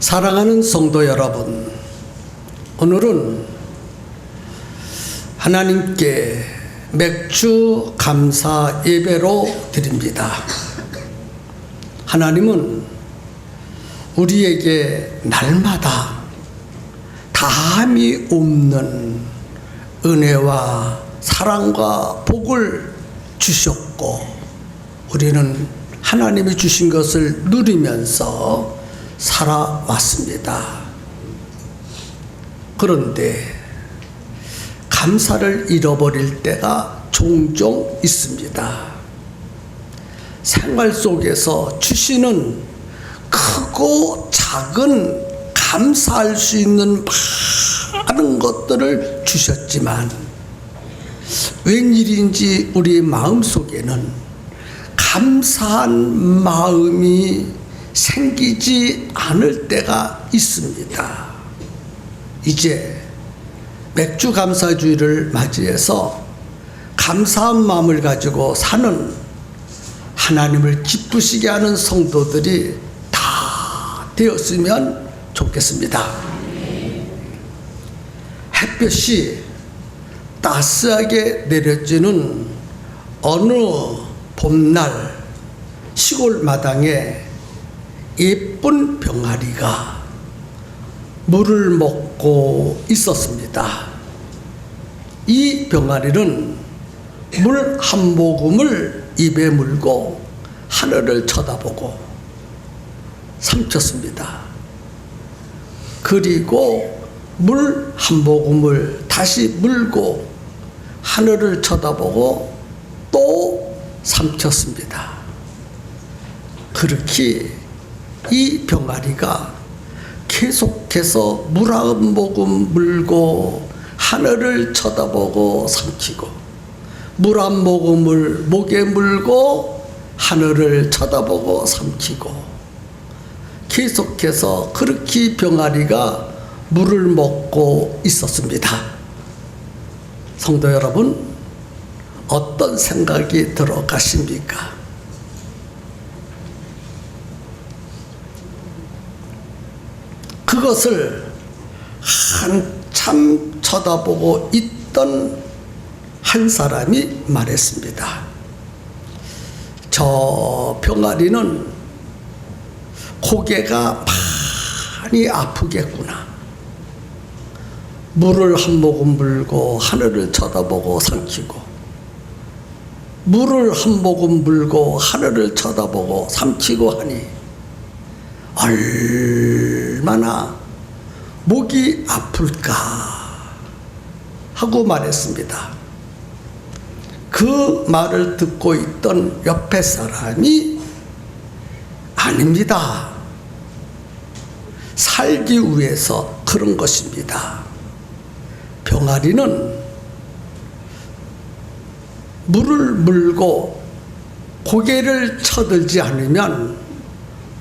사랑하는 성도 여러분, 오늘은 하나님께 맥주 감사 예배로 드립니다. 하나님은 우리에게 날마다 다함이 없는 은혜와 사랑과 복을 주셨고, 우리는 하나님이 주신 것을 누리면서 살아왔습니다. 그런데 감사를 잃어버릴 때가 종종 있습니다. 생활 속에서 주시는 크고 작은 감사할 수 있는 많은 것들을 주셨지만 웬일인지 우리 마음속에는 감사한 마음이 생기지 않을 때가 있습니다. 이제 맥주 감사주의를 맞이해서 감사한 마음을 가지고 사는, 하나님을 기쁘시게 하는 성도들이 다 되었으면 좋겠습니다. 햇볕이 따스하게 내려지는 어느 봄날, 시골 마당에 예쁜 병아리가 물을 먹고 있었습니다. 이 병아리는 물 한 모금을 입에 물고 하늘을 쳐다보고 삼켰습니다. 그리고 물 한 모금을 다시 물고 하늘을 쳐다보고 또 삼켰습니다. 그렇게 이 병아리가 계속해서 물 한 모금 물고 하늘을 쳐다보고 삼키고, 물 한 모금을 목에 물고 하늘을 쳐다보고 삼키고, 계속해서 그렇게 병아리가 물을 먹고 있었습니다. 성도 여러분, 어떤 생각이 들어가십니까? 그것을 한참 쳐다보고 있던 한 사람이 말했습니다. 저 병아리는 고개가 많이 아프겠구나. 물을 한 모금 물고 하늘을 쳐다보고 삼키고, 물을 한 모금 물고 하늘을 쳐다보고 삼키고 하니 얼마나 목이 아플까 하고 말했습니다. 그 말을 듣고 있던 옆에 사람이 아닙니다. 살기 위해서 그런 것입니다. 병아리는 물을 물고 고개를 쳐들지 않으면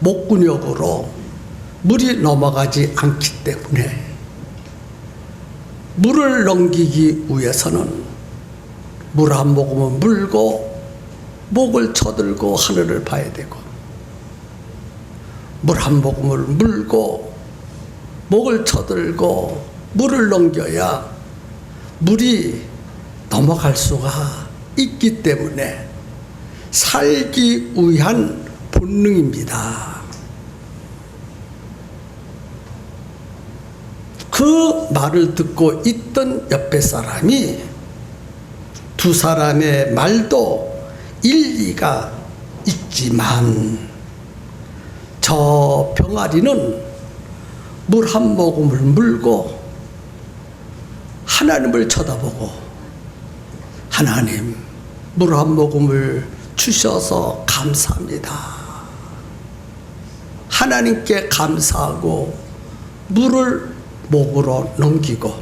목근육으로 물이 넘어가지 않기 때문에 물을 넘기기 위해서는 물 한 모금을 물고 목을 쳐들고 하늘을 봐야 되고, 물 한 모금을 물고 목을 쳐들고 물을 넘겨야 물이 넘어갈 수가 있기 때문에 살기 위한 본능입니다. 그 말을 듣고 있던 옆에 사람이 두 사람의 말도 일리가 있지만, 저 병아리는 물 한 모금을 물고 하나님을 쳐다보고, 하나님, 물 한 모금을 주셔서 감사합니다. 하나님께 감사하고 물을 목으로 넘기고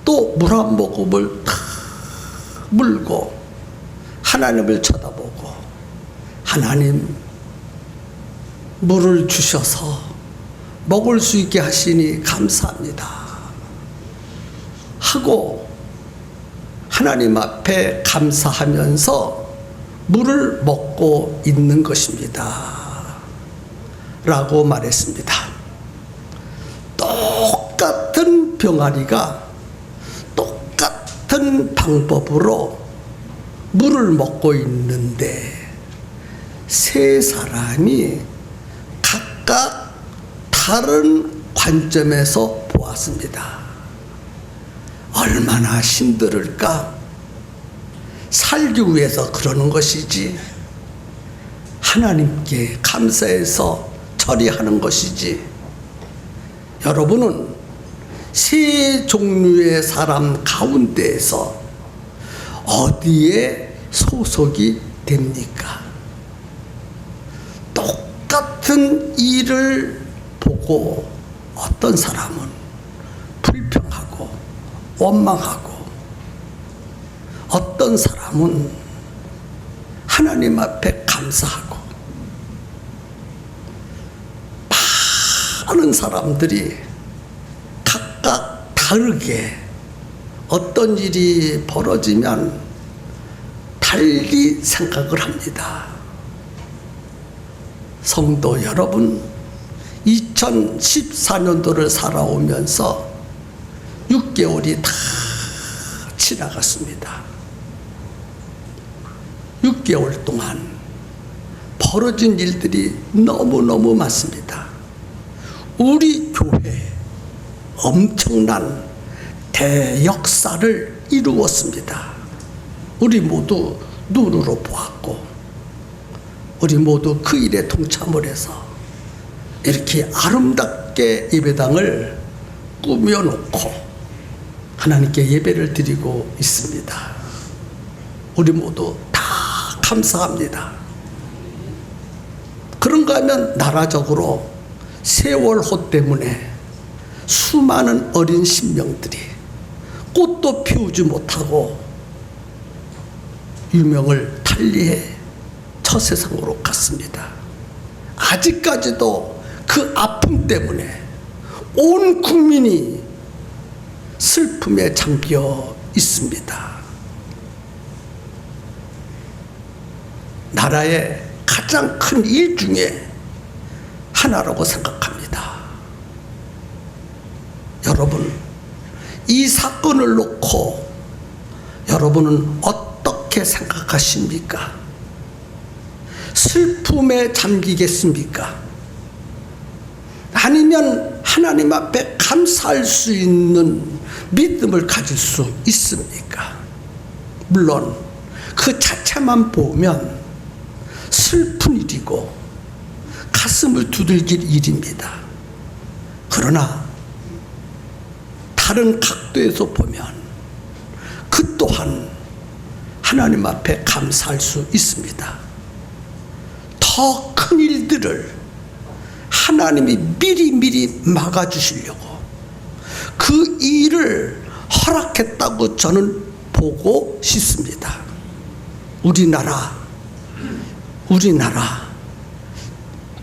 또 물 한 모금을 탁 물고 하나님을 쳐다보고, 하나님, 물을 주셔서 먹을 수 있게 하시니 감사합니다 하고 하나님 앞에 감사하면서 물을 먹고 있는 것입니다 라고 말했습니다. 병아리가 똑같은 방법으로 물을 먹고 있는데 세 사람이 각각 다른 관점에서 보았습니다. 얼마나 힘들을까? 살기 위해서 그러는 것이지, 하나님께 감사해서 처리하는 것이지. 여러분은 세 종류의 사람 가운데에서 어디에 소속이 됩니까? 똑같은 일을 보고 어떤 사람은 불평하고 원망하고, 어떤 사람은 하나님 앞에 감사하고, 많은 사람들이 각각 다르게 어떤 일이 벌어지면 달리 생각을 합니다. 성도 여러분, 2014년도를 살아오면서 6개월이 다 지나갔습니다. 6개월 동안 벌어진 일들이 너무너무 많습니다. 우리 교회에 엄청난 대역사를 이루었습니다. 우리 모두 눈으로 보았고, 우리 모두 그 일에 동참을 해서 이렇게 아름답게 예배당을 꾸며놓고 하나님께 예배를 드리고 있습니다. 우리 모두 다 감사합니다. 그런가 하면 나라적으로 세월호 때문에 수많은 어린 심령들이 꽃도 피우지 못하고 유명을 달리해 저 세상으로 갔습니다. 아직까지도 그 아픔 때문에 온 국민이 슬픔에 잠겨 있습니다. 나라의 가장 큰 일 중에 하나라고 생각합니다. 여러분, 이 사건을 놓고 여러분은 어떻게 생각하십니까? 슬픔에 잠기겠습니까? 아니면 하나님 앞에 감사할 수 있는 믿음을 가질 수 있습니까? 물론 그 자체만 보면 슬픈 일이고 가슴을 두들길 일입니다. 그러나 다른 각도에서 보면 그 또한 하나님 앞에 감사할 수 있습니다. 더 큰 일들을 하나님이 미리미리 막아주시려고 그 일을 허락했다고 저는 보고 싶습니다. 우리나라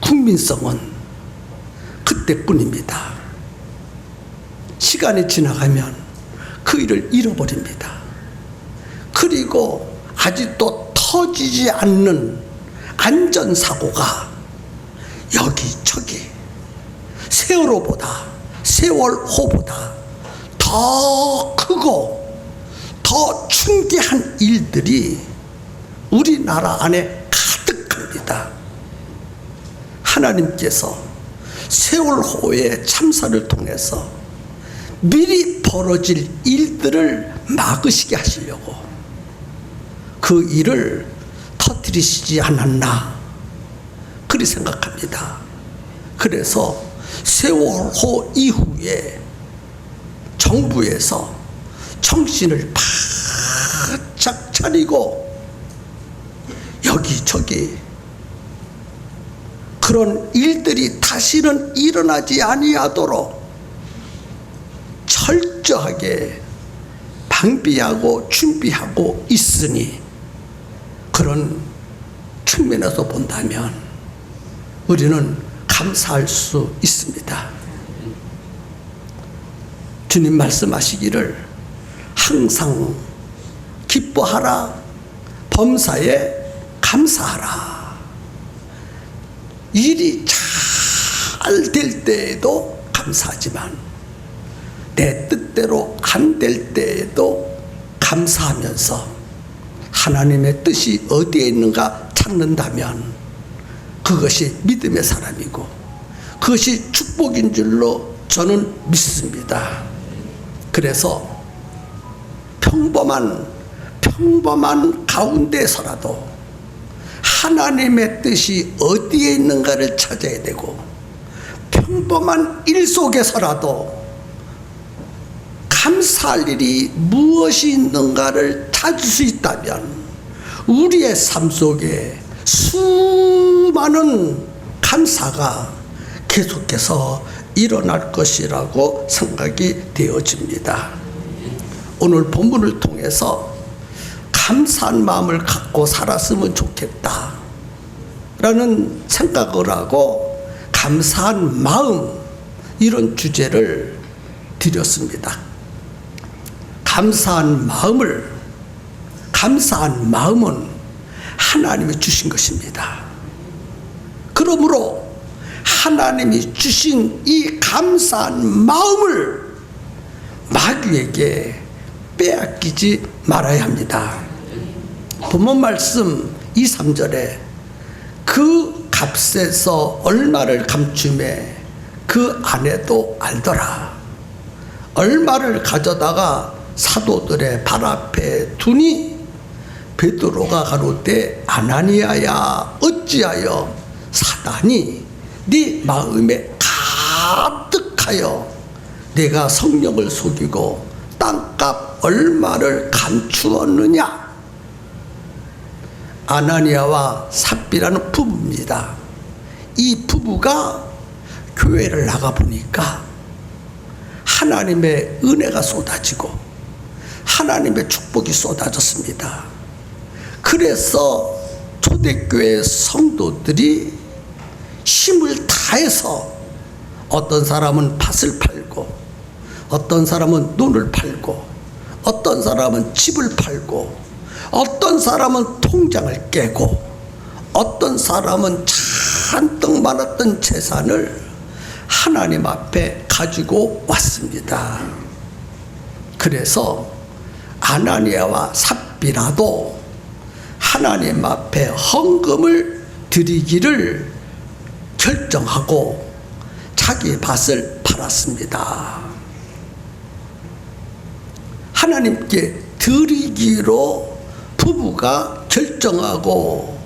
국민성은 그때뿐입니다. 시간이 지나가면 그 일을 잃어버립니다. 그리고 아직도 터지지 않는 안전사고가 여기저기 세월호보다 더 크고 더 충격한 일들이 우리나라 안에 가득합니다. 하나님께서 세월호의 참사를 통해서 미리 벌어질 일들을 막으시게 하시려고 그 일을 터뜨리시지 않았나, 그리 생각합니다. 그래서 세월호 이후에 정부에서 정신을 바짝 차리고 여기저기 그런 일들이 다시는 일어나지 아니하도록 철저하게 방비하고 준비하고 있으니, 그런 측면에서 본다면 우리는 감사할 수 있습니다. 주님 말씀하시기를 항상 기뻐하라, 범사에 감사하라. 일이 잘 될 때에도 감사하지만 내 뜻대로 안 될 때에도 감사하면서 하나님의 뜻이 어디에 있는가 찾는다면 그것이 믿음의 사람이고 그것이 축복인 줄로 저는 믿습니다. 그래서 평범한 가운데서라도 하나님의 뜻이 어디에 있는가를 찾아야 되고, 평범한 일 속에서라도 감사할 일이 무엇이 있는가를 찾을 수 있다면 우리의 삶 속에 수많은 감사가 계속해서 일어날 것이라고 생각이 되어집니다. 오늘 본문을 통해서 감사한 마음을 갖고 살았으면 좋겠다 라는 생각을 하고 감사한 마음, 이런 주제를 드렸습니다. 감사한 마음은 하나님이 주신 것입니다. 그러므로 하나님이 주신 이 감사한 마음을 마귀에게 빼앗기지 말아야 합니다. 본문 말씀 2, 3절에 그 값에서 얼마를 감추매 그 아내도 알더라. 얼마를 가져다가 사도들의 발 앞에 두니 베드로가 가로되 아나니아야 어찌하여 사단이 네 마음에 가득하여 내가 성령을 속이고 땅값 얼마를 감추었느냐. 아나니아와 삽비라는 부부입니다. 이 부부가 교회를 나가보니까 하나님의 은혜가 쏟아지고 하나님의 축복이 쏟아졌습니다. 그래서 초대교회 성도들이 힘을 다해서 어떤 사람은 밭을 팔고 어떤 사람은 눈을 팔고 어떤 사람은 집을 팔고 어떤 사람은 통장을 깨고 어떤 사람은 잔뜩 많았던 재산을 하나님 앞에 가지고 왔습니다. 그래서 아나니아와 삽비라도 하나님 앞에 헌금을 드리기를 결정하고 자기 밭을 팔았습니다. 하나님께 드리기로 부부가 결정하고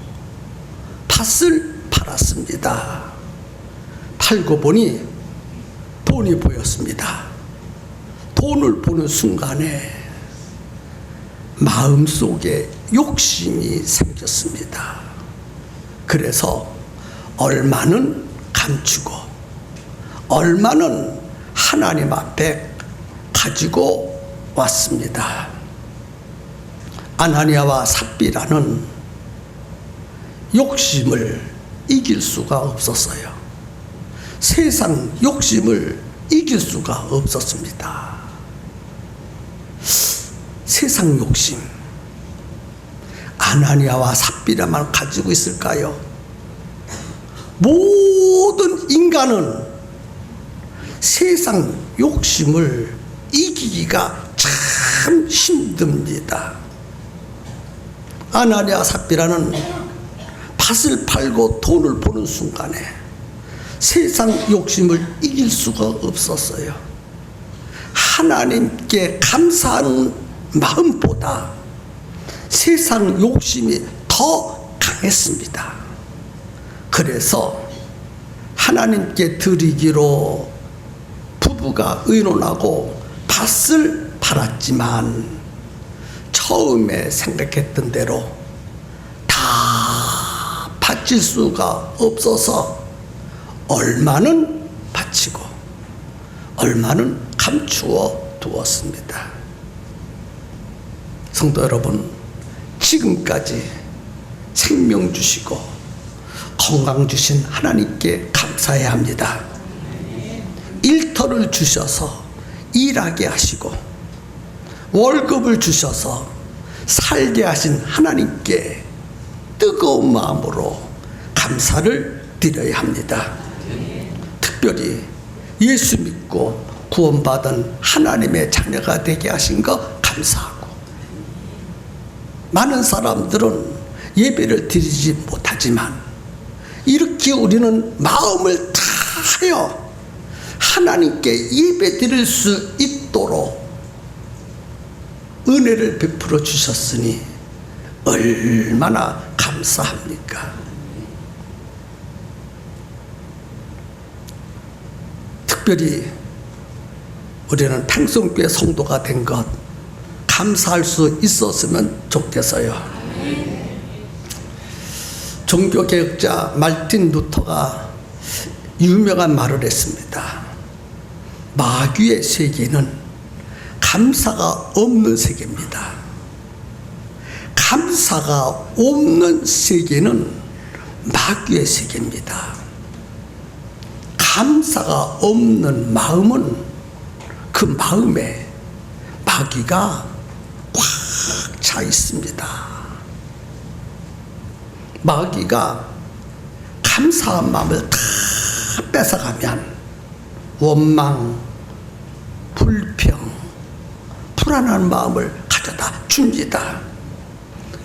밭을 팔았습니다. 팔고 보니 돈이 보였습니다. 돈을 보는 순간에 마음속에 욕심이 생겼습니다. 그래서 얼마는 감추고 얼마는 하나님 앞에 가지고 왔습니다. 아나니아와 삽비라는 욕심을 이길 수가 없었어요. 세상 욕심을 이길 수가 없었습니다. 세상 욕심, 아나니아와 삽비라만 가지고 있을까요? 모든 인간은 세상 욕심을 이기기가 참 힘듭니다. 아나니아 삽비라는 밭을 팔고 돈을 버는 순간에 세상 욕심을 이길 수가 없었어요. 하나님께 감사하는 마음보다 세상 욕심이 더 강했습니다. 그래서 하나님께 드리기로 부부가 의논하고 밭을 팔았지만 처음에 생각했던 대로 다 바칠 수가 없어서 얼마는 바치고 얼마는 감추어 두었습니다. 성도 여러분, 지금까지 생명 주시고 건강 주신 하나님께 감사해야 합니다. 일터를 주셔서 일하게 하시고 월급을 주셔서 살게 하신 하나님께 뜨거운 마음으로 감사를 드려야 합니다. 특별히 예수 믿고 구원받은 하나님의 자녀가 되게 하신 거 감사하고, 많은 사람들은 예배를 드리지 못하지만 이렇게 우리는 마음을 다하여 하나님께 예배 드릴 수 있도록 은혜를 베풀어 주셨으니 얼마나 감사합니까? 특별히 우리는 평성교회 성도가 된 것 감사할 수 있었으면 좋겠어요. 종교개혁자 말틴 루터가 유명한 말을 했습니다. 마귀의 세계는 감사가 없는 세계입니다. 감사가 없는 세계는 마귀의 세계입니다. 감사가 없는 마음은 그 마음에 마귀가 꽉 차 있습니다. 마귀가 감사한 마음을 다 뺏어가면 원망, 불평, 불안한 마음을 가져다 줍니다.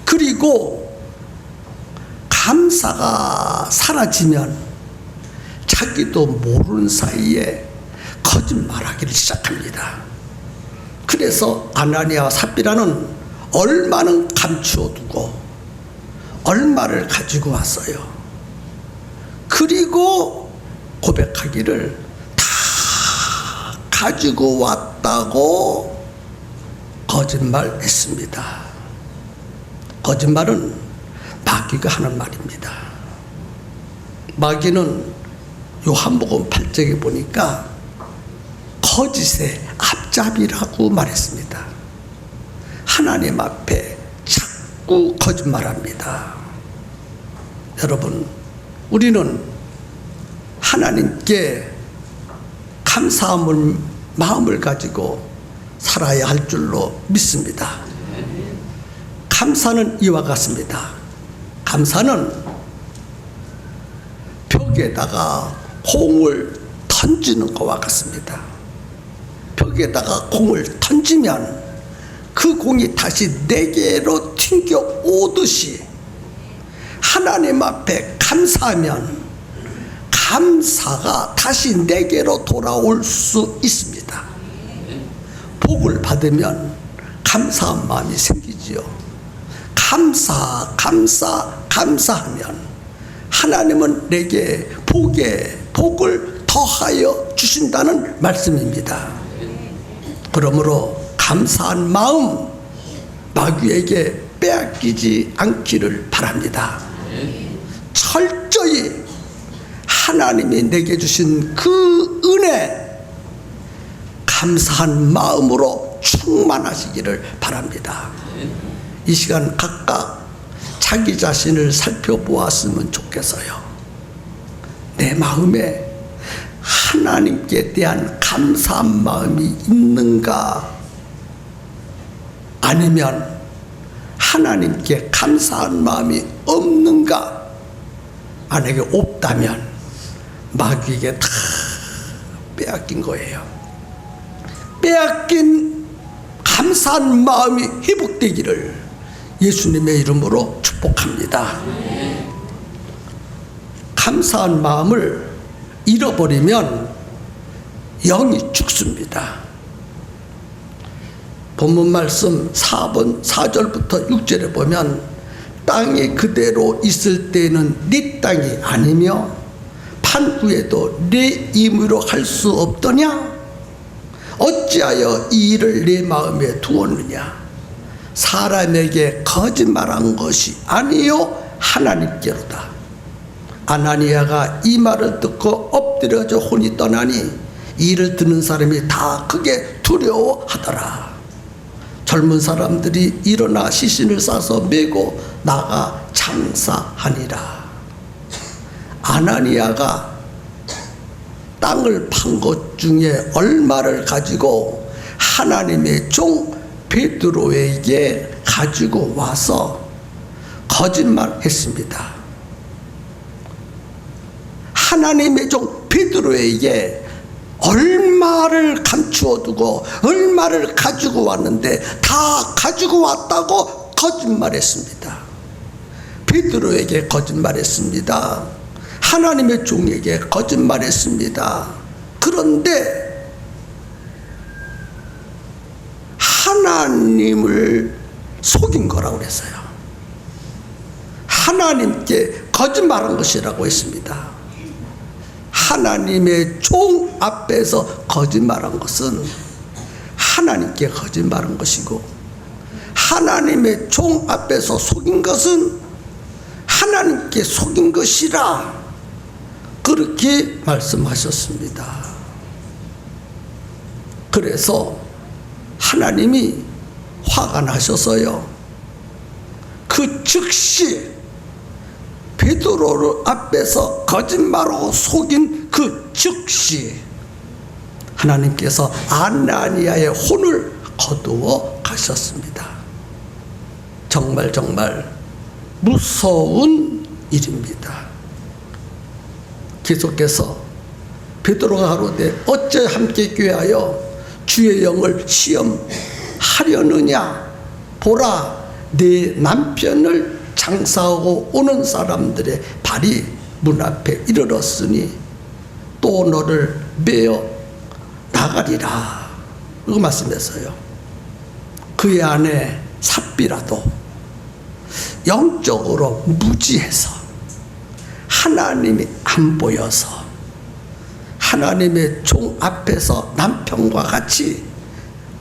그리고 감사가 사라지면 자기도 모르는 사이에 거짓말하기를 시작합니다. 그래서 아나니아와 삽비라는 얼마는 감추어두고 얼마를 가지고 왔어요. 그리고 고백하기를 다 가지고 왔다고 거짓말했습니다. 거짓말은 마귀가 하는 말입니다. 마귀는 요한복음 8장에 보니까 거짓의 앞잡이라고 말했습니다. 하나님 앞에 자꾸 거짓말합니다. 여러분, 우리는 하나님께 감사함을 마음을 가지고 살아야 할 줄로 믿습니다. 감사는 이와 같습니다. 감사는 벽에다가 공을 던지는 것과 같습니다. 벽에다가 공을 던지면 그 공이 다시 내게로 튕겨 오듯이 하나님 앞에 감사하면 감사가 다시 내게로 돌아올 수 있습니다. 복을 받으면 감사한 마음이 생기지요. 감사하면 하나님은 내게 복을 더하여 주신다는 말씀입니다. 그러므로 감사한 마음 마귀에게 빼앗기지 않기를 바랍니다. 철저히 하나님이 내게 주신 그 은혜 감사한 마음으로 충만하시기를 바랍니다. 이 시간 각각 자기 자신을 살펴보았으면 좋겠어요. 내 마음에 하나님께 대한 감사한 마음이 있는가, 아니면 하나님께 감사한 마음이 없는가. 만약에 없다면 마귀에게 다 빼앗긴 거예요. 빼앗긴 감사한 마음이 회복되기를 예수님의 이름으로 축복합니다. 감사한 마음을 잃어버리면 영이 죽습니다. 본문 말씀 4절부터 6절에 보면 땅이 그대로 있을 때는 네 땅이 아니며 판 후에도 네 임의로 할 수 없더냐? 어찌하여 이 일을 내 마음에 두었느냐? 사람에게 거짓말한 것이 아니요 하나님께로다. 아나니아가 이 말을 듣고 엎드려져 혼이 떠나니 이를 듣는 사람이 다 크게 두려워하더라. 젊은 사람들이 일어나 시신을 싸서 메고 나가 장사하니라. 아나니아가 땅을 판 것 중에 얼마를 가지고 하나님의 종 베드로에게 가지고 와서 거짓말했습니다. 하나님의 종 베드로에게 얼마 얼마를 감추어 두고 얼마를 가지고 왔는데 다 가지고 왔다고 거짓말했습니다. 베드로에게 거짓말했습니다. 하나님의 종에게 거짓말했습니다. 그런데 하나님을 속인 거라고 그랬어요. 하나님께 거짓말한 것이라고 했습니다. 하나님의 종 앞에서 거짓말한 것은 하나님께 거짓말한 것이고, 하나님의 종 앞에서 속인 것은 하나님께 속인 것이라, 그렇게 말씀하셨습니다. 그래서 하나님이 화가 나셔서요, 그 즉시 베드로 앞에서 거짓말하고 속인 그 즉시 하나님께서 아나니아의 혼을 거두어 가셨습니다. 정말 무서운 일입니다. 계속해서 베드로가 가로되 어째 함께 꾀하여 주의 영을 시험하려느냐? 보라, 네 남편을 장사하고 오는 사람들의 발이 문 앞에 이르렀으니 또 너를 메어 나가리라. 이거 말씀했어요. 그의 아내 삽비라도 영적으로 무지해서 하나님이 안 보여서 하나님의 종 앞에서 남편과 같이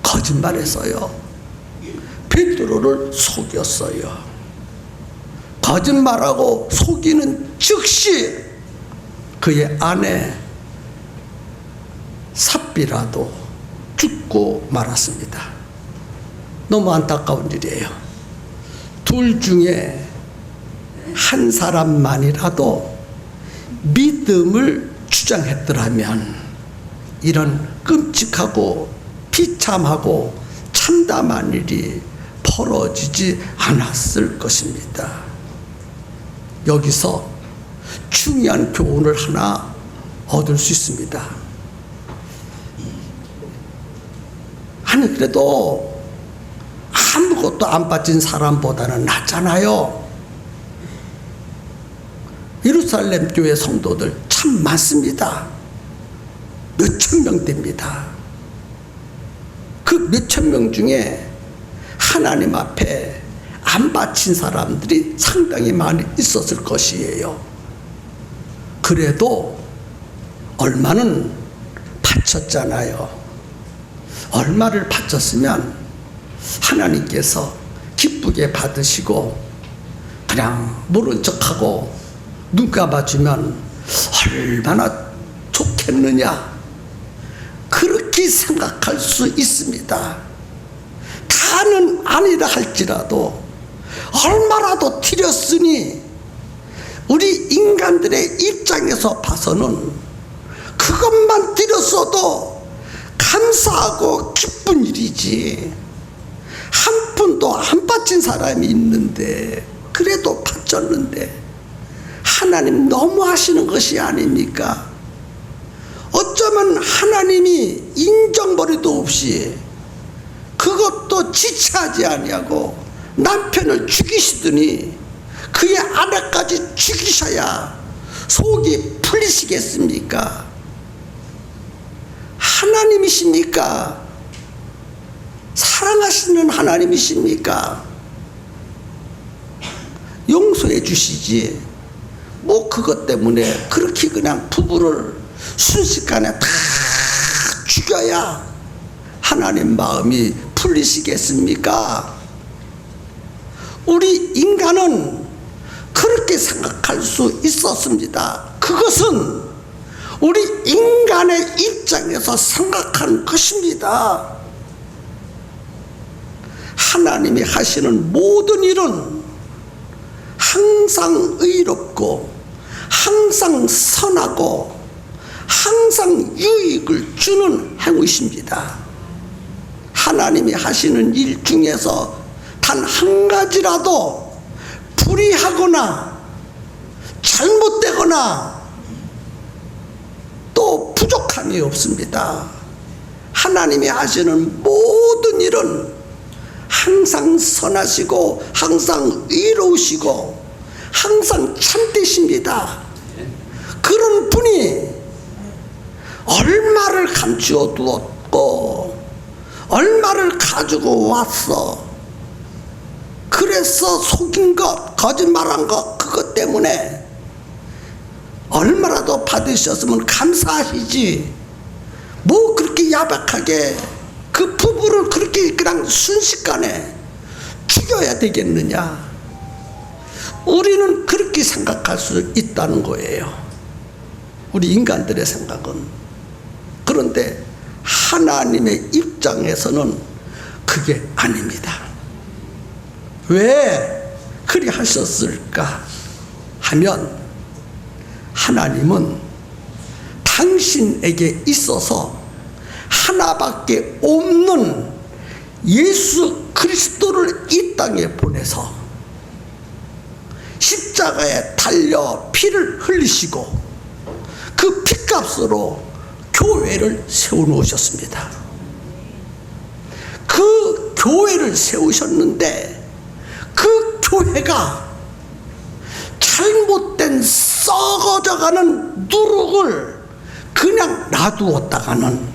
거짓말했어요. 베드로를 속였어요. 거짓말하고 속이는 즉시 그의 아내 삽비라도 죽고 말았습니다. 너무 안타까운 일이에요. 둘 중에 한 사람만이라도 믿음을 주장했더라면 이런 끔찍하고 비참하고 참담한 일이 벌어지지 않았을 것입니다. 여기서 중요한 교훈을 하나 얻을 수 있습니다. 아니 그래도 아무것도 안 빠진 사람보다는 낫잖아요. 예루살렘 교회 성도들 참 많습니다. 몇천 명 됩니다. 그 몇천 명 중에 하나님 앞에 안 바친 사람들이 상당히 많이 있었을 것이에요. 그래도 얼마는 바쳤잖아요. 얼마를 바쳤으면 하나님께서 기쁘게 받으시고 그냥 모른 척하고 눈 감아주면 얼마나 좋겠느냐, 그렇게 생각할 수 있습니다. 다는 아니라 할지라도 얼마라도 드렸으니 우리 인간들의 입장에서 봐서는 그것만 드렸어도 감사하고 기쁜 일이지, 한 푼도 안 바친 사람이 있는데 그래도 바쳤는데 하나님 너무하시는 것이 아닙니까? 어쩌면 하나님이 인정머리도 없이 그것도 지체하지 아니하고 남편을 죽이시더니 그의 아내까지 죽이셔야 속이 풀리시겠습니까? 하나님이십니까? 사랑하시는 하나님이십니까? 용서해 주시지 뭐 그것 때문에 그렇게 그냥 부부를 순식간에 다 죽여야 하나님 마음이 풀리시겠습니까? 우리 인간은 그렇게 생각할 수 있었습니다. 그것은 우리 인간의 입장에서 생각한 것입니다. 하나님이 하시는 모든 일은 항상 의롭고 항상 선하고 항상 유익을 주는 행위십니다. 하나님이 하시는 일 중에서 단 한 가지라도 불의하거나 잘못되거나 또 부족함이 없습니다. 하나님이 하시는 모든 일은 항상 선하시고 항상 의로우시고 항상 참되십니다. 그런 분이 얼마를 감추어 두었고 얼마를 가지고 왔어. 그래서 속인 것, 거짓말한 것, 그것 때문에 얼마나 더 받으셨으면 감사하시지. 뭐 그렇게 야박하게 그 부부를 그렇게 그냥 순식간에 죽여야 되겠느냐. 우리는 그렇게 생각할 수 있다는 거예요. 우리 인간들의 생각은. 그런데 하나님의 입장에서는 그게 아닙니다. 왜 그리 하셨을까 하면 하나님은 당신에게 있어서 하나밖에 없는 예수 그리스도를 이 땅에 보내서 십자가에 달려 피를 흘리시고 그 피값으로 교회를 세워놓으셨습니다. 그 교회를 세우셨는데 그 교회가 잘못된 썩어져가는 누룩을 그냥 놔두었다가는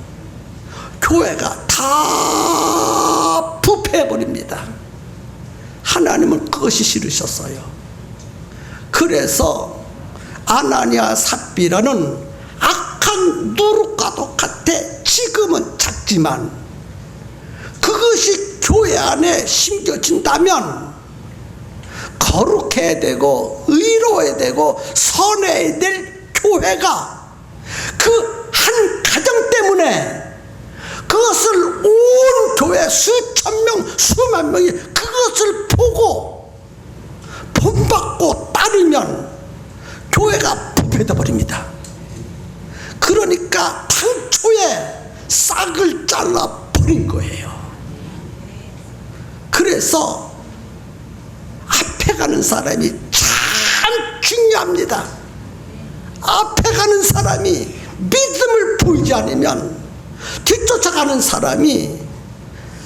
교회가 다 부패해버립니다. 하나님은 그것이 싫으셨어요. 그래서 아나니아 삽비라는 악한 누룩과도 같아 지금은 작지만 그것이 교회 안에 심겨진다면 거룩해야 되고 의로워야 되고 선해야 될 교회가 그 한 가정 때문에 그것을 온 교회 수천 명 수만 명이 그것을 보고 본받고 따르면 교회가 부패돼 버립니다. 그러니까 당초에 싹을 잘라 버린 거예요. 그래서 앞에 가는 사람이 참 중요합니다. 앞에 가는 사람이 믿음을 보이지 않으면 뒤쫓아가는 사람이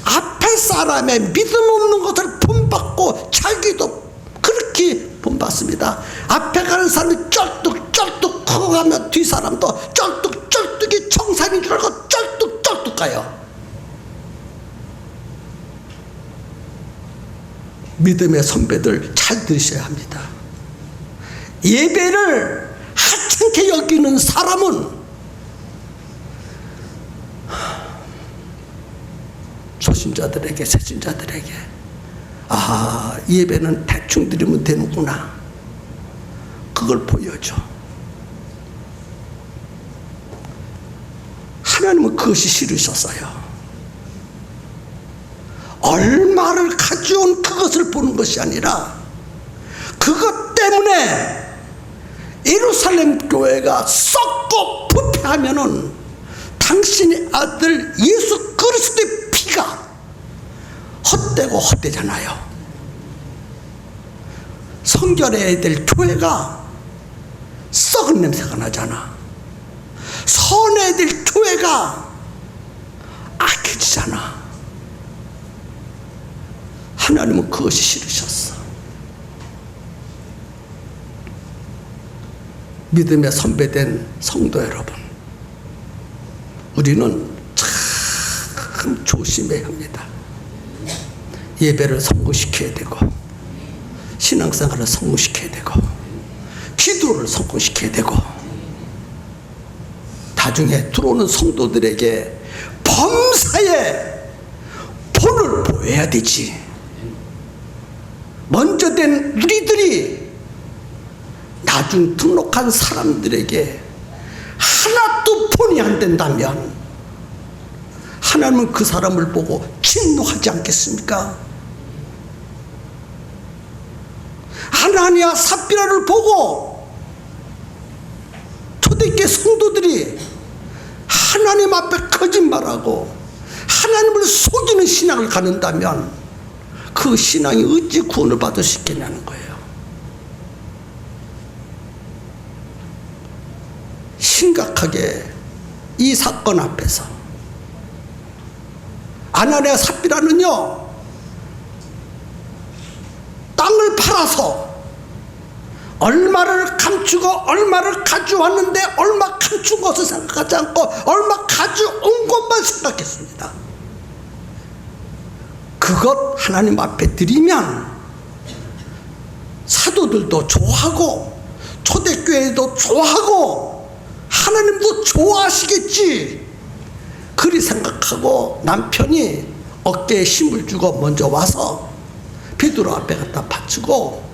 앞에 사람의 믿음 없는 것을 본받고 자기도 그렇게 본받습니다. 앞에 가는 사람이 쩔뚝쩔뚝 커가면 뒤 사람도 쩔뚝쩔뚝이 청산인 줄 알고 쩔뚝쩔뚝 가요. 믿음의 선배들 잘 들으셔야 합니다. 예배를 하찮게 여기는 사람은 초신자들에게 새신자들에게 아, 예배는 대충 드리면 되는구나, 그걸 보여줘. 하나님은 그것이 싫으셨어요. 얼마를 가져온 그것을 보는 것이 아니라 그것 때문에 예루살렘 교회가 썩고 부패하면은 당신의 아들 예수 그리스도의 피가 헛되고 헛되잖아요. 성결해야 될 교회가 썩은 냄새가 나잖아. 선해야 될 교회가 악해지잖아. 하나님은 그것이 싫으셨어. 믿음의 선배된 성도 여러분, 우리는 참 조심해야 합니다. 예배를 성공시켜야 되고 신앙생활을 성공시켜야 되고 기도를 성공시켜야 되고 나중에 들어오는 성도들에게 범사에 본을 보여야 되지. 먼저 된 우리들이 나중 등록한 사람들에게 하나도 본이 안 된다면 하나님은 그 사람을 보고 진노하지 않겠습니까? 아나니아 삽비라를 보고 초대교회 성도들이 하나님 앞에 거짓말하고 하나님을 속이는 신앙을 갖는다면 그 신앙이 어찌 구원을 받을 수 있겠냐는 거예요. 심각하게 이 사건 앞에서 아나니아 삽비라는요, 땅을 팔아서 얼마를 감추고 얼마를 가져왔는데 얼마 감춘 것을 생각하지 않고 얼마 가져온 것만 생각했습니다. 그것 하나님 앞에 드리면 사도들도 좋아하고 초대교회도 좋아하고 하나님도 좋아하시겠지, 그리 생각하고 남편이 어깨에 힘을 주고 먼저 와서 베드로 앞에 갖다 바치고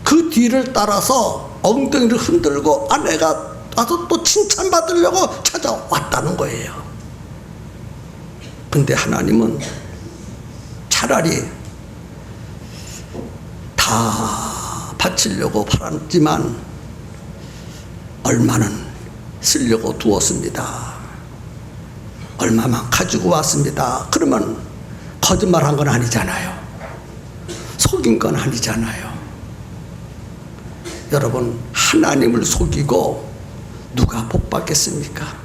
그 뒤를 따라서 엉덩이를 흔들고 아내가 와서 또 칭찬받으려고 찾아왔다는 거예요. 근데 하나님은 차라리 다 바치려고 팔았지만 얼마는 쓰려고 두었습니다. 얼마만 가지고 왔습니다. 그러면 거짓말한 건 아니잖아요. 속인 건 아니잖아요. 여러분, 하나님을 속이고 누가 복 받겠습니까?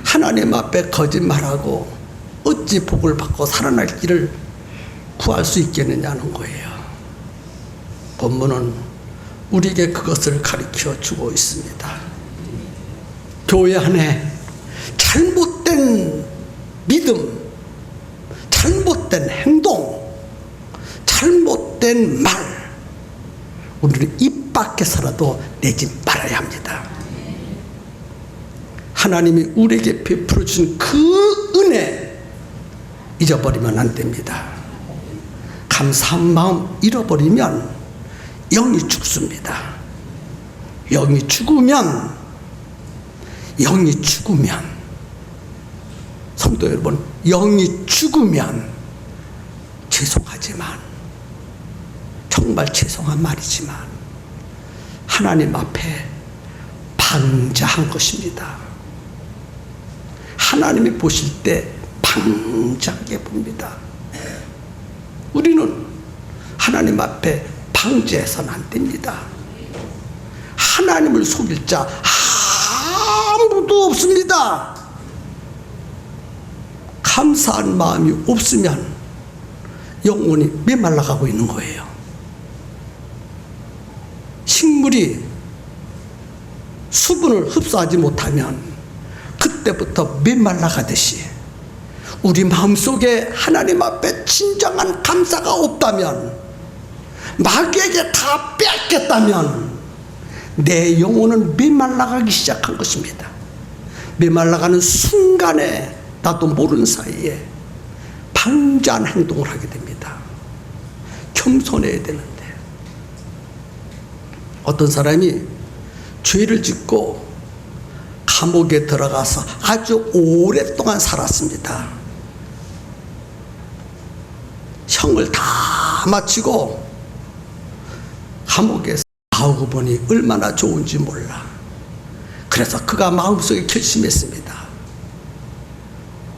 하나님 앞에 거짓말하고 어찌 복을 받고 살아날 길을 구할 수 있겠느냐는 거예요. 본문은 우리에게 그것을 가르쳐 주고 있습니다. 교회 안에 잘못된 믿음, 잘못된 행동, 잘못된 말, 우리는 입 밖에서라도 내지 말아야 합니다. 하나님이 우리에게 베풀어 주신 그 은혜 잊어버리면 안 됩니다. 감사한 마음 잃어버리면 영이 죽습니다. 영이 죽으면 성도 여러분, 영이 죽으면 죄송하지만, 정말 죄송한 말이지만 하나님 앞에 방자한 것입니다. 하나님이 보실 때 방자하게 봅니다. 우리는 하나님 앞에 방자해서는 안 됩니다. 하나님을 속일 자 아무도 없습니다. 감사한 마음이 없으면 영혼이 메말라가고 있는 거예요. 식물이 수분을 흡수하지 못하면 그때부터 메말라가듯이 우리 마음속에 하나님 앞에 진정한 감사가 없다면, 마귀에게 다 뺏겼다면 내 영혼은 메말라가기 시작한 것입니다. 메말라가는 순간에 나도 모르는 사이에 방자한 행동을 하게 됩니다. 겸손해야 되는데, 어떤 사람이 죄를 짓고 감옥에 들어가서 아주 오랫동안 살았습니다. 형을 다 마치고 감옥에서 나오고 보니 얼마나 좋은지 몰라. 그래서 그가 마음속에 결심했습니다.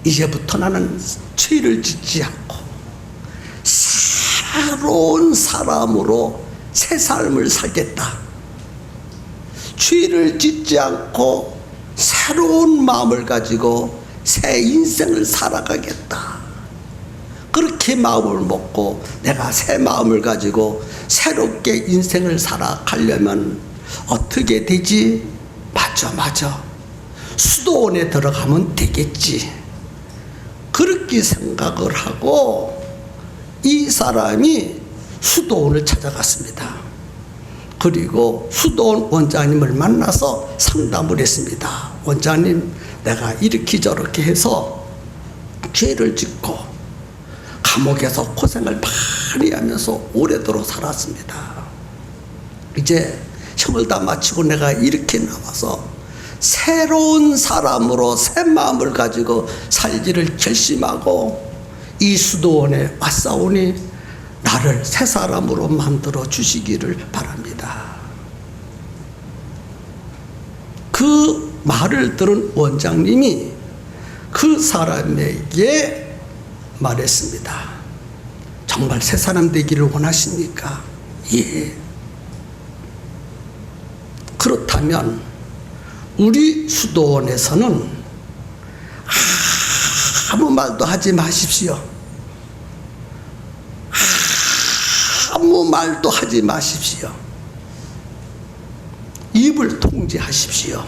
이제부터 나는 죄를 짓지 않고 새로운 사람으로 새 삶을 살겠다. 죄를 짓지 않고 새로운 마음을 가지고 새 인생을 살아가겠다. 그렇게 마음을 먹고 내가 새 마음을 가지고 새롭게 인생을 살아가려면 어떻게 되지? 맞아. 수도원에 들어가면 되겠지. 그렇게 생각을 하고 이 사람이 수도원을 찾아갔습니다. 그리고 수도원 원장님을 만나서 상담을 했습니다. 원장님, 내가 이렇게 저렇게 해서 죄를 짓고 감옥에서 고생을 많이 하면서 오래도록 살았습니다. 이제 형을 다 마치고 내가 이렇게 나와서 새로운 사람으로 새 마음을 가지고 살기를 결심하고 이 수도원에 왔사오니 나를 새 사람으로 만들어 주시기를 바랍니다. 그 말을 들은 원장님이 그 사람에게 말했습니다. 정말 새 사람 되기를 원하십니까? 예. 그렇다면 우리 수도원에서는 아무 말도 하지 마십시오. 아무 말도 하지 마십시오. 입을 통제하십시오.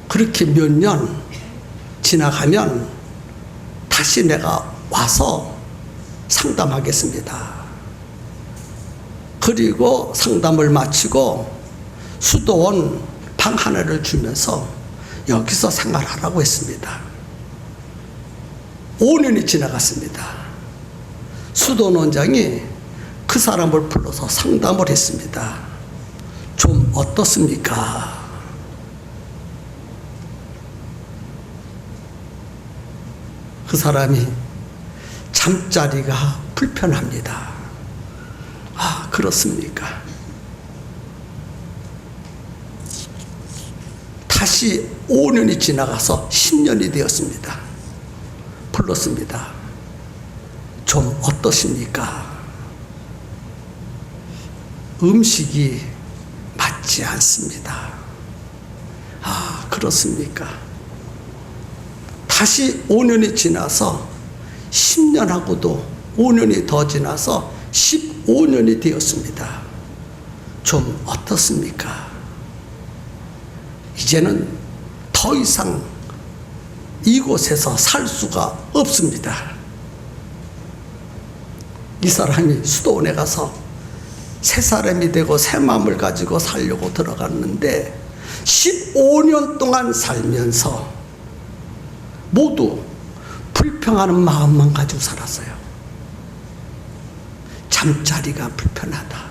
그렇게 몇 년 지나가면 다시 내가 와서 상담하겠습니다. 그리고 상담을 마치고 수도원 방 하나를 주면서 여기서 생활하라고 했습니다. 5년이 지나갔습니다. 수도원 원장이 그 사람을 불러서 상담을 했습니다. 좀 어떻습니까? 그 사람이 잠자리가 불편합니다. 아, 그렇습니까? 다시 5년이 지나가서 10년이 되었습니다. 불렀습니다. 좀 어떠십니까? 음식이 맞지 않습니다. 아, 그렇습니까? 다시 5년이 지나서 10년하고도 5년이 더 지나서 15년이 되었습니다. 좀 어떻습니까? 이제는 더 이상 이곳에서 살 수가 없습니다. 이 사람이 수도원에 가서 새 사람이 되고 새 마음을 가지고 살려고 들어갔는데 15년 동안 살면서 모두 불평하는 마음만 가지고 살았어요. 잠자리가 불편하다.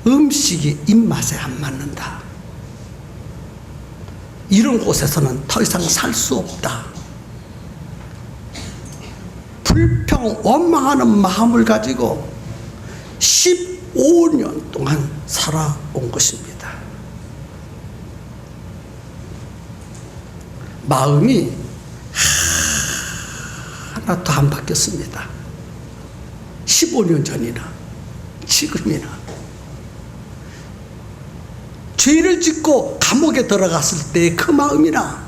음식이 입맛에 안 맞는다. 이런 곳에서는 더 이상 살 수 없다. 불평, 원망하는 마음을 가지고 15년 동안 살아온 것입니다. 마음이 하나도 안 바뀌었습니다. 15년 전이나 지금이나. 죄를 짓고 감옥에 들어갔을 때 그 마음이나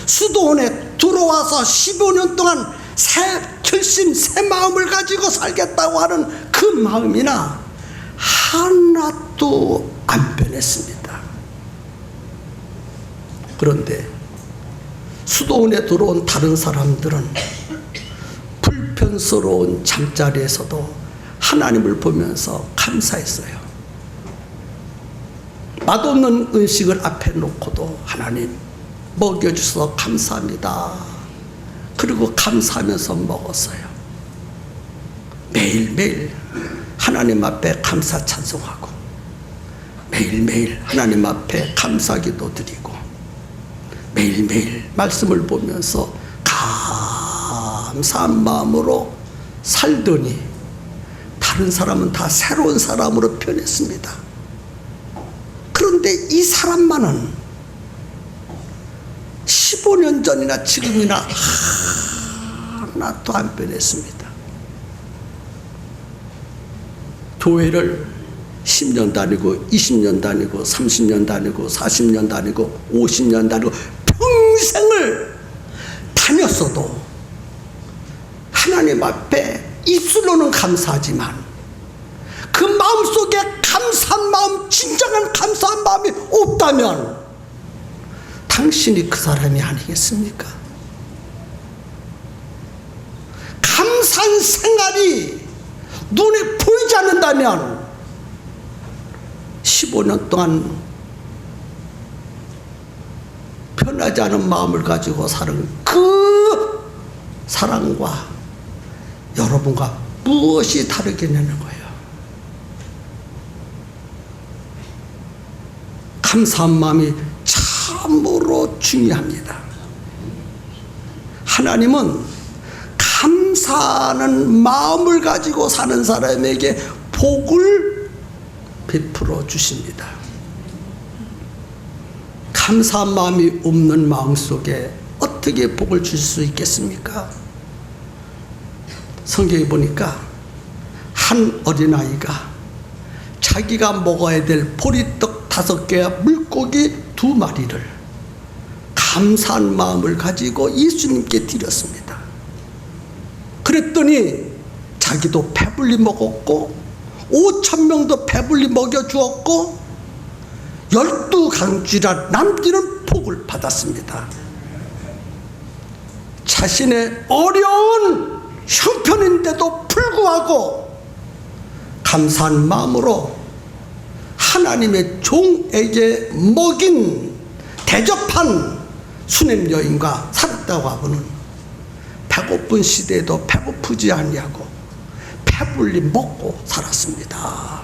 수도원에 들어와서 15년 동안 새 결심, 새 마음을 가지고 살겠다고 하는 그 마음이나 하나도 안 변했습니다. 그런데 수도원에 들어온 다른 사람들은 불편스러운 잠자리에서도 하나님을 보면서 감사했어요. 맛없는 음식을 앞에 놓고도 하나님 먹여주셔서 감사합니다. 그리고 감사하면서 먹었어요. 매일매일 하나님 앞에 감사 찬송하고 매일매일 하나님 앞에 감사기도 드리고 매일매일 말씀을 보면서 감사한 마음으로 살더니 다른 사람은 다 새로운 사람으로 변했습니다. 그런데 이 사람만은 15년 전이나 지금이나 하나도 안 변했습니다. 교회를 10년 다니고 20년 다니고 30년 다니고 40년 다니고 50년 다니고 평생을 다녔어도 하나님 앞에 입술로는 감사하지만 그 마음속에 감사한 마음, 진정한 감사한 마음이 없다면 당신이 그 사람이 아니겠습니까? 감사한 생활이 눈에 보이지 않는다면 15년 동안 변하지 않은 마음을 가지고 사는 그 사랑과 여러분과 무엇이 다르겠냐는 거예요. 감사한 마음이 참으로 중요합니다. 하나님은 감사하는 마음을 가지고 사는 사람에게 복을 베풀어 주십니다. 감사한 마음이 없는 마음 속에 어떻게 복을 주실 수 있겠습니까? 성경에 보니까 한 어린아이가 자기가 먹어야 될 보리떡 5개와 물고기 2마리를 감사한 마음을 가지고 예수님께 드렸습니다. 그랬더니 자기도 배불리 먹었고 5,000명도 배불리 먹여주었고 12강쥐라 남기는 복을 받았습니다. 자신의 어려운 형편인데도 불구하고 감사한 마음으로 하나님의 종에게 먹인 대접한 수냄 여인과 살았다고 하고는 배고픈 시대에도 배고프지 아니하고 배불리 먹고 살았습니다.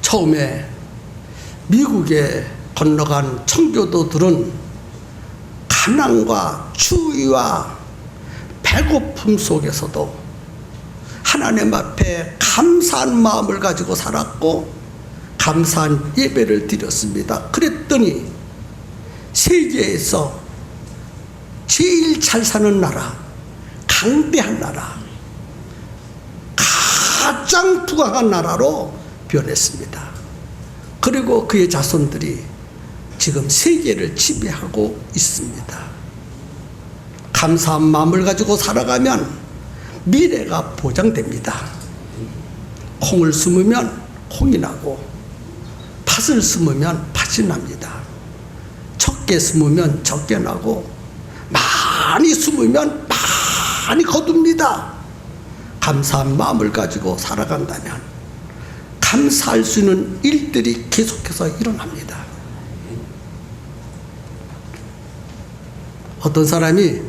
처음에 미국에 건너간 청교도들은 가난과 추위와 배고픔 속에서도 하나님 앞에 감사한 마음을 가지고 살았고 감사한 예배를 드렸습니다. 그랬더니 세계에서 제일 잘 사는 나라, 강대한 나라, 가장 부강한 나라로 변했습니다. 그리고 그의 자손들이 지금 세계를 지배하고 있습니다. 감사한 마음을 가지고 살아가면 미래가 보장됩니다. 콩을 심으면 콩이 나고 팥을 심으면 팥이 납니다. 적게 심으면 적게 나고 많이 심으면 많이 거둡니다. 감사한 마음을 가지고 살아간다면 감사할 수 있는 일들이 계속해서 일어납니다. 어떤 사람이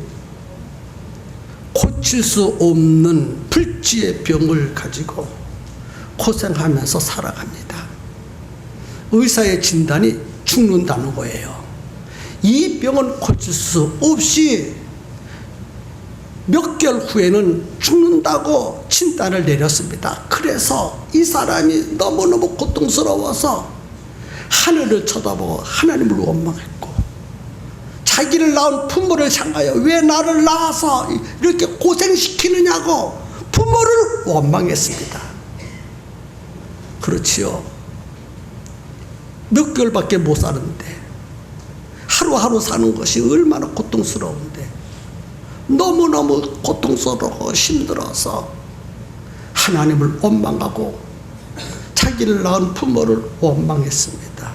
고칠 수 없는 불치의 병을 가지고 고생하면서 살아갑니다. 의사의 진단이 죽는다는 거예요. 이 병은 고칠 수 없이 몇 개월 후에는 죽는다고 진단을 내렸습니다. 그래서 이 사람이 너무너무 고통스러워서 하늘을 쳐다보고 하나님을 원망했고 자기를 낳은 부모를 향하여 왜 나를 낳아서 이렇게 고생시키느냐고 부모를 원망했습니다. 그렇지요. 몇 개월밖에 못 사는데 하루하루 사는 것이 얼마나 고통스러운데 너무너무 고통스럽고 힘들어서 하나님을 원망하고 자기를 낳은 부모를 원망했습니다.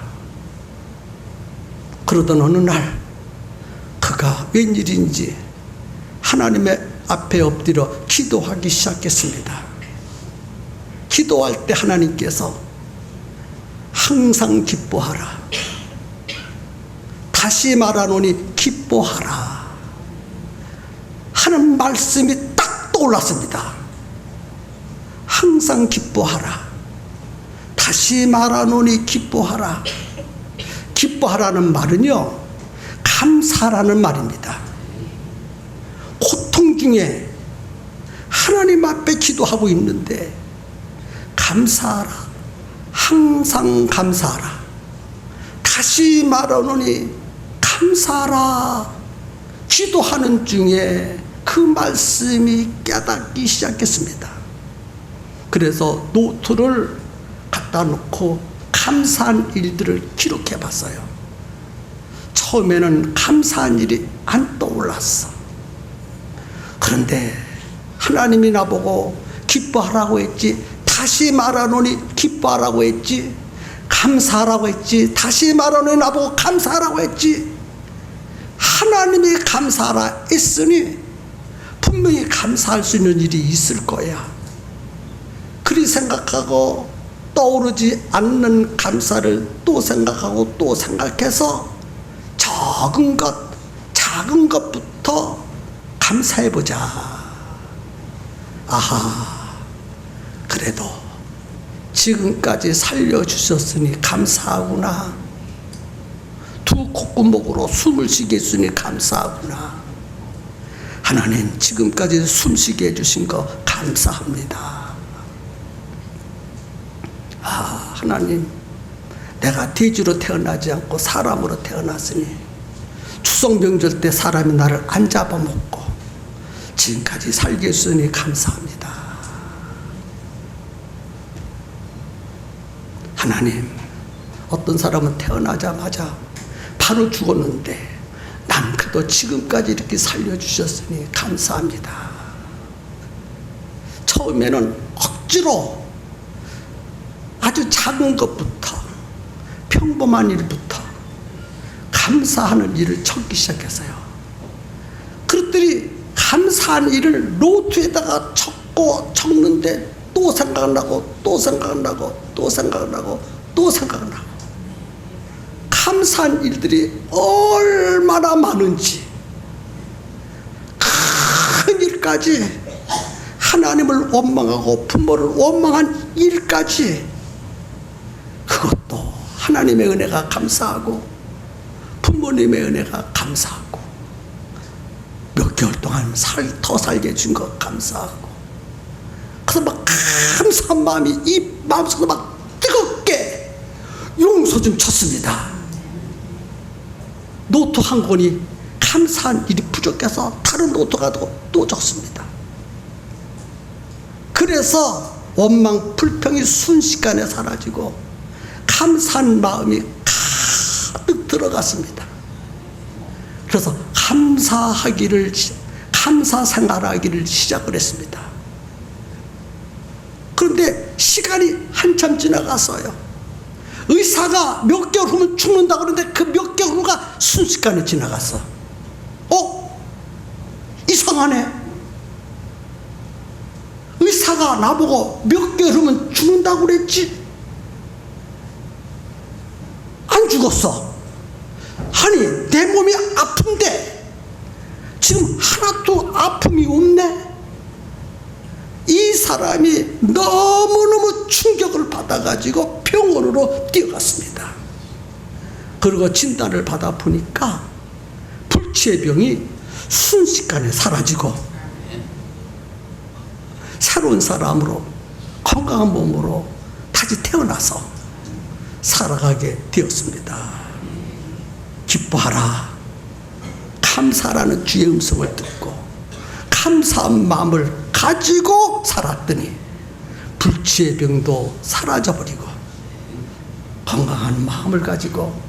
그러던 어느 날 그가 웬일인지 하나님의 앞에 엎드려 기도하기 시작했습니다. 기도할 때 하나님께서 항상 기뻐하라, 다시 말하노니 기뻐하라 하는 말씀이 딱 떠올랐습니다. 항상 기뻐하라, 다시 말하노니 기뻐하라. 기뻐하라는 말은요, 감사라는 말입니다. 고통 중에 하나님 앞에 기도하고 있는데 감사하라, 항상 감사하라, 다시 말하노니 감사하라. 기도하는 중에 그 말씀이 깨닫기 시작했습니다. 그래서 노트를 갖다 놓고 감사한 일들을 기록해 봤어요. 처음에는 감사한 일이 안 떠올랐어. 그런데 하나님이 나보고 기뻐하라고 했지, 다시 말하노니 기뻐하라고 했지, 감사하라고 했지, 다시 말하노니 나보고 감사하라고 했지. 하나님이 감사하라 했으니 분명히 감사할 수 있는 일이 있을 거야. 그리 생각하고 떠오르지 않는 감사를 또 생각하고 또 생각해서 적은 것, 작은 것부터 감사해보자. 아하, 그래도 지금까지 살려주셨으니 감사하구나. 두 콧구멍으로 숨을 쉬게 해주니 감사하구나. 하나님, 지금까지 숨쉬게 해주신 거 감사합니다. 아, 하나님, 내가 돼지로 태어나지 않고 사람으로 태어났으니 추석 명절 때 사람이 나를 안 잡아먹고 지금까지 살게 해주니 감사합니다. 하나님, 어떤 사람은 태어나자마자 바로 죽었는데 난 그래도 지금까지 이렇게 살려주셨으니 감사합니다. 처음에는 억지로 아주 작은 것부터 평범한 일부터 감사하는 일을 적기 시작했어요. 그것들이 감사한 일을 노트에다가 적는데 또 생각나고 또 생각나고 또 생각나고 또 생각나고 감사한 일들이 얼마나 많은지 큰 일까지 하나님을 원망하고 부모를 원망한 일까지 그것도 하나님의 은혜가 감사하고 부모님의 은혜가 감사하고 몇 개월 동안 더 살게 해준 것 감사하고 그래서 막 감사한 마음이 이 마음속에 막 뜨겁게 용서 좀 쳤습니다. 노트 한 권이 감사한 일이 부족해서 다른 노트 가지고 또 적습니다. 그래서 원망 불평이 순식간에 사라지고 감사한 마음이 가득 들어갔습니다. 그래서 감사 생활하기를 시작을 했습니다. 그런데 시간이 한참 지나갔어요. 의사가 몇 개월 후면 죽는다 그러는데 그 몇 개월 후가 순식간에 지나갔어. 이상하네. 의사가 나보고 몇 개월 후면 죽는다고 그랬지? 안 죽었어. 아니 내 몸이 아픈데 지금 하나도 아픔이 없네. 이 사람이 너무너무 충격을 받아가지고 병원으로 뛰어갔습니다. 그리고 진단을 받아 보니까 불치의 병이 순식간에 사라지고 새로운 사람으로 건강한 몸으로 다시 태어나서 살아가게 되었습니다. 기뻐하라. 감사라는 주의 음성을 듣고 감사한 마음을 가지고 살았더니 불치의 병도 사라져버리고 건강한 마음을 가지고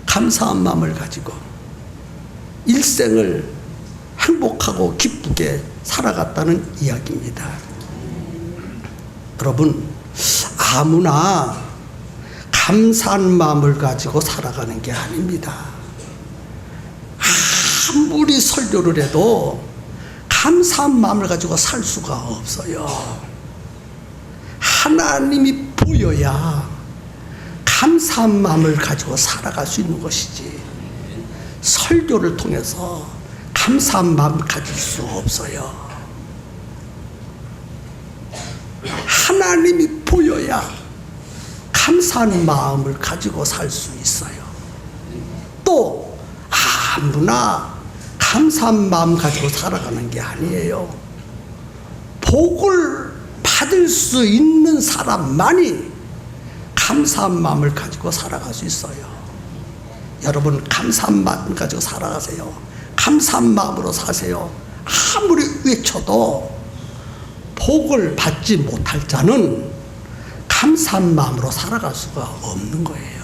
감사한 마음을 가지고 일생을 행복하고 기쁘게 살아갔다는 이야기입니다. 여러분, 아무나 감사한 마음을 가지고 살아가는 게 아닙니다. 아무리 설교를 해도 감사한 마음을 가지고 살 수가 없어요. 하나님이 보여야 감사한 마음을 가지고 살아갈 수 있는 것이지 설교를 통해서 감사한 마음을 가질 수 없어요. 하나님이 보여야 감사한 마음을 가지고 살 수 있어요. 또 아무나 감사한 마음 가지고 살아가는 게 아니에요. 복을 받을 수 있는 사람만이 감사한 마음을 가지고 살아갈 수 있어요. 여러분 감사한 마음 가지고 살아가세요. 감사한 마음으로 사세요. 아무리 외쳐도 복을 받지 못할 자는 감사한 마음으로 살아갈 수가 없는 거예요.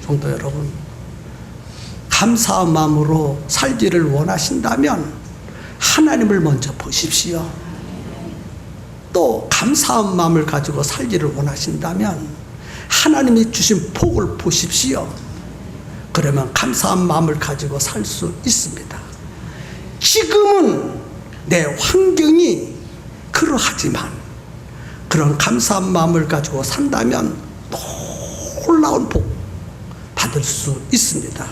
성도 여러분, 감사한 마음으로 살기를 원하신다면 하나님을 먼저 보십시오. 또 감사한 마음을 가지고 살기를 원하신다면 하나님이 주신 복을 보십시오. 그러면 감사한 마음을 가지고 살 수 있습니다. 지금은 내 환경이 그러하지만 그런 감사한 마음을 가지고 산다면 놀라운 복 받을 수 있습니다.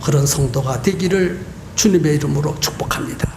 그런 성도가 되기를 주님의 이름으로 축복합니다.